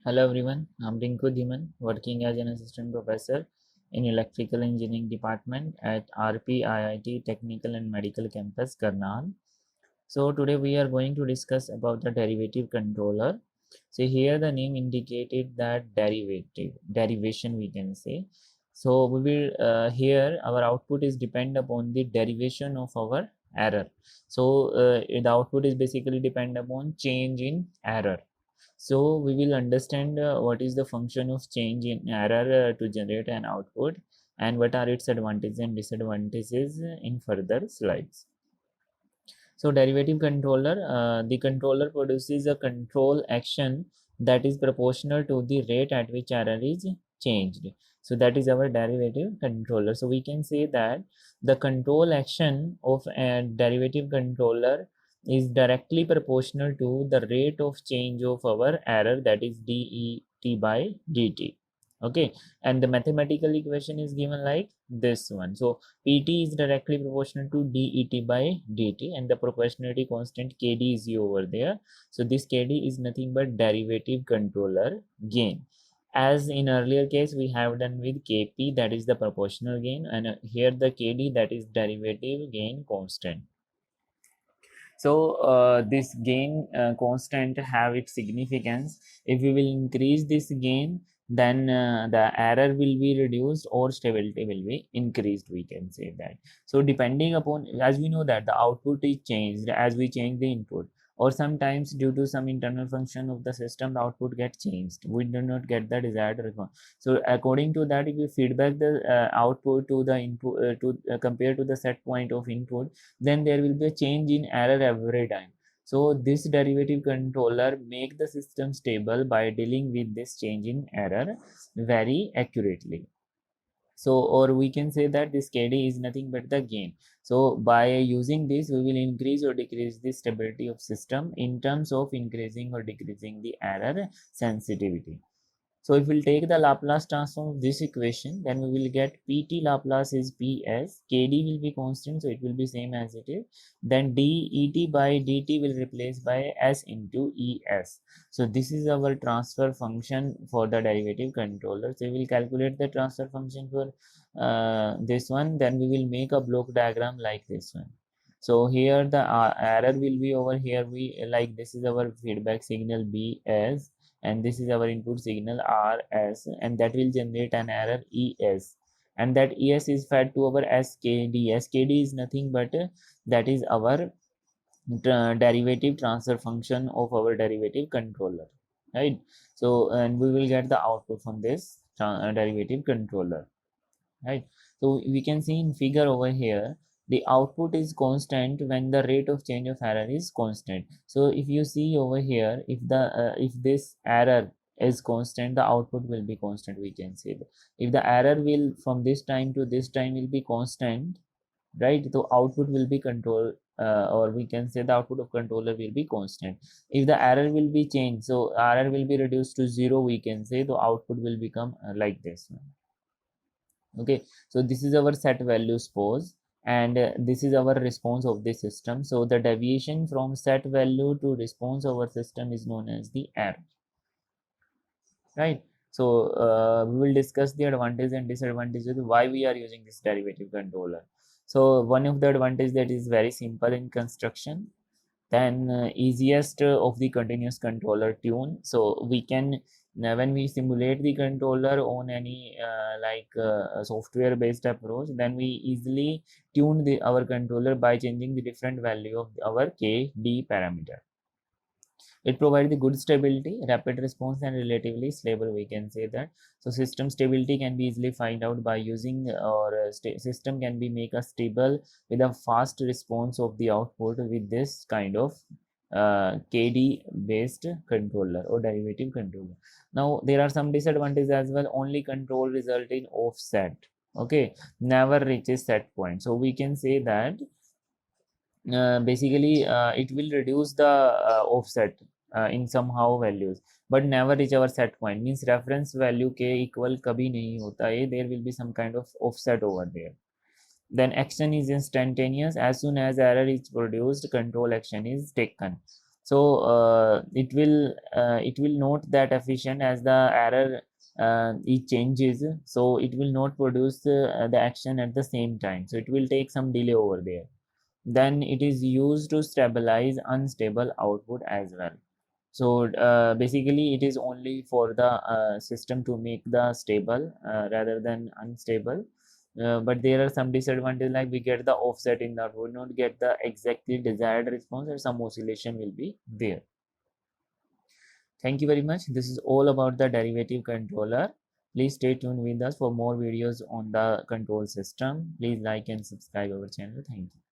Hello everyone, I'm Rinku Dhiman, working as an assistant professor in Electrical Engineering Department at RPIIT Technical and Medical Campus, Karnal. So today we are going to discuss about the derivative controller. So here the name indicated that derivation we can say. So we will here our output is depend upon the derivation of our error. So the output is basically depend upon change in error. So we will understand what is the function of change in error to generate an output and what are its advantages and disadvantages in further slides. So derivative controller, the controller produces a control action that is proportional to the rate at which error is changed. So that is our derivative controller. So we can say that the control action of a derivative controller is directly proportional to the rate of change of our error, that is det by dt. Okay, and the mathematical equation is given like this one. So Pt is directly proportional to det by dt, and the proportionality constant Kd is over there. So this Kd is nothing but derivative controller gain. As in earlier case we have done with Kp, that is the proportional gain, and here the Kd, that is derivative gain constant. So this gain constant have its significance. If we will increase this gain, then the error will be reduced or stability will be increased, we can say that. So depending upon, as we know that the output is changed as we change the input, or sometimes due to some internal function of the system the output gets changed, we do not get the desired response. So according to that, if we feedback the output to the input compared to the set point of input, then there will be a change in error every time. So this derivative controller make the system stable by dealing with this change in error very accurately. So, or we can say that this Kd is nothing but the gain. So by using this, we will increase or decrease the stability of system in terms of increasing or decreasing the error sensitivity. So if we'll take the Laplace transform of this equation, then we will get Pt Laplace is Ps, Kd will be constant, so it will be same as it is. Then det by dt will replace by s into es. So this is our transfer function for the derivative controller. So we will calculate the transfer function for this one. Then we will make a block diagram like this one. So here the error will be over here. We like this is our feedback signal Bs, and this is our input signal Rs, and that will generate an error Es, and that Es is fed to our skd. Skd is nothing but that is our derivative transfer function of our derivative controller, right? So and we will get the output from this derivative controller, right? So we can see in figure over here the output is constant when the rate of change of error is constant. So if you see over here, if this error is constant, the output will be constant, we can say that. If the error will from this time to this time will be constant, right, so output will be control, or we can say the output of controller will be constant. If the error will be changed, so error will be reduced to 0, we can say the output will become like this one. Okay, so this is our set value pose, and this is our response of the system. So the deviation from set value to response of our system is known as the error, right? So we will discuss the advantages and disadvantages why we are using this derivative controller. So one of the advantage that is very simple in construction, then easiest of the continuous controller tune. So we can when we simulate the controller on any software based approach, then we easily tune our controller by changing the different value of our Kd parameter. It provides the good stability, rapid response, and relatively stable, we can say that. So system stability can be easily find out by using, or system can be make a stable with a fast response of the output with this kind of Kd based controller or derivative controller. Now there are some disadvantages as well. Only control result in offset. Okay, never reaches set point. So we can say that basically it will reduce the offset in somehow values, but never reach our set point. Means reference value k equal kabhi nahi hota hai, there will be some kind of offset over there. Then action is instantaneous. As soon as error is produced, control action is taken. So it will note that efficient as the error it changes, so it will not produce the action at the same time, so it will take some delay over there. Then it is used to stabilize unstable output as well. So basically it is only for the system to make the stable rather than unstable. But there are some disadvantages, like we get the offset in that, we will not get the exactly desired response, or some oscillation will be there. Thank you very much. This is all about the derivative controller. Please stay tuned with us for more videos on the control system. Please like and subscribe our channel. Thank you.